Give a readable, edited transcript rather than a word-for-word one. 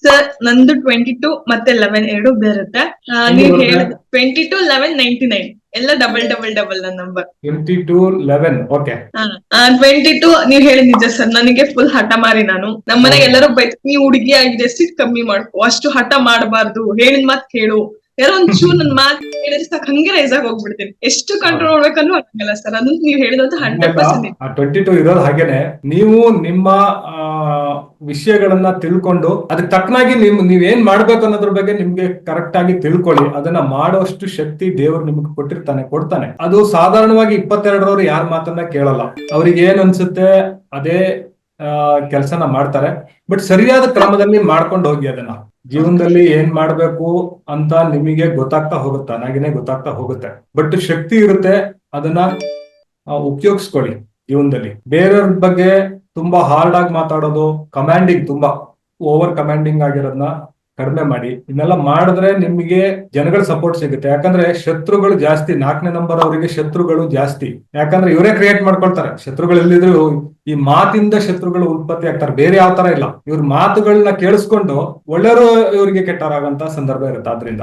Sir ನಂದು 22 ಮತ್ತೆ 11 ಎರಡು ಬರುತ್ತೆ. ನೀವ್ ಹೇಳಿದ 22 11 99 ಎಲ್ಲ ಡಬಲ್ ಡಬಲ್ ಡಬಲ್ ನನ್ನ ನಂಬರ್. 22 11 ಓಕೆ. 22 ನೀವ್ ಹೇಳಿದ್ ನಿಜ ಸರ್. ನನಗೆ ಫುಲ್ ಹಠ ಮಾರಿ ನಾನು. ನಮ್ಮನೆಗೆ ಎಲ್ಲರೂ ಬೈತ್, ನೀವ್ ಹುಡುಗಿ ಆಗಿದೆ ಸಿಟ್ ಕಮ್ಮಿ ಮಾಡ್ಕೋ, ಅಷ್ಟು ಹಠ ಮಾಡಬಾರ್ದು, ಹೇಳಿದ ಮಾತ್ ಕೇಳು. ಯಾರೋ ಒಂಚೂರು ನನ್ ಮಾತ್ ಹೇಳಿದ್ರೆ ಸಾಕು ಹಂಗೆ ರೈಸ್ ಆಗಿ ಹೋಗ್ಬಿಡ್ತೀನಿ. ಎಷ್ಟು ಕಂಟ್ರೋಲ್ ಮಾಡ್ಬೇಕನ್ನೂ ಆಗಲ್ಲ ಸರ್. ಅದನ್ನ ನೀವ್ ಹೇಳಿದಂತ 100%. 22 ಇರೋದು ಹಾಗೇನೆ. ನೀವು ನಿಮ್ಮ ವಿಷಯಗಳನ್ನ ತಿಳ್ಕೊಂಡು ಅದಕ್ಕೆ ತಕ್ಕನಾಗಿ ನೀವೇನ್ ಮಾಡ್ಬೇಕು ಅನ್ನೋದ್ರ ಬಗ್ಗೆ ನಿಮ್ಗೆ ಕರೆಕ್ಟ್ ಆಗಿ ತಿಳ್ಕೊಳ್ಳಿ. ಅದನ್ನ ಮಾಡುವಷ್ಟು ಶಕ್ತಿ ದೇವರು ನಿಮ್ಗೆ ಕೊಡ್ತಾನೆ. ಅದು ಸಾಧಾರಣವಾಗಿ 22ರವರು ಯಾರ ಮಾತನ್ನ ಕೇಳಲ್ಲ. ಅವ್ರಿಗೆ ಏನ್ ಅನ್ಸುತ್ತೆ ಅದೇ ಕೆಲಸನ ಮಾಡ್ತಾರೆ. ಬಟ್ ಸರಿಯಾದ ಕ್ರಮದಲ್ಲಿ ಮಾಡ್ಕೊಂಡು ಹೋಗಿ. ಅದನ್ನ ಜೀವನದಲ್ಲಿ ಏನ್ ಮಾಡ್ಬೇಕು ಅಂತ ನಿಮಗೆ ಗೊತ್ತಾಗ್ತಾ ಹೋಗುತ್ತೆ. ಬಟ್ ಶಕ್ತಿ ಇರುತ್ತೆ, ಅದನ್ನ ಉಪಯೋಗಿಸ್ಕೊಳ್ಳಿ ಜೀವನದಲ್ಲಿ. ಬೇರೆಯವ್ರ ಬಗ್ಗೆ ತುಂಬಾ ಹಾರ್ಡ್ ಆಗಿ ಮಾತಾಡೋದು, ಕಮಾಂಡಿಂಗ್, ತುಂಬಾ ಓವರ್ ಕಮಾಂಡಿಂಗ್ ಆಗಿರೋದನ್ನ ಕಡಿಮೆ ಮಾಡಿ. ಇದನ್ನೆಲ್ಲ ಮಾಡಿದ್ರೆ ನಿಮಗೆ ಜನಗಳ ಸಪೋರ್ಟ್ ಸಿಗುತ್ತೆ. ಯಾಕಂದ್ರೆ ಶತ್ರುಗಳು ಜಾಸ್ತಿ. 4ನೇ ನಂಬರ್ ಅವರಿಗೆ ಶತ್ರುಗಳು ಜಾಸ್ತಿ. ಯಾಕಂದ್ರೆ ಇವರೇ ಕ್ರಿಯೇಟ್ ಮಾಡ್ಕೊಳ್ತಾರೆ ಶತ್ರುಗಳು. ಎಲ್ಲಿದ್ರು ಈ ಮಾತಿಂದ ಶತ್ರುಗಳು ಉತ್ಪತ್ತಿ ಆಗ್ತಾರೆ, ಬೇರೆ ಯಾವ ತರ ಇಲ್ಲ. ಇವ್ರ ಮಾತುಗಳನ್ನ ಕೇಳಿಸ್ಕೊಂಡು ಒಳ್ಳೆಯವರು ಇವರಿಗೆ ಕೆಟ್ಟವರಾಗಂತ ಸಂದರ್ಭ ಇರುತ್ತೆ. ಆದ್ರಿಂದ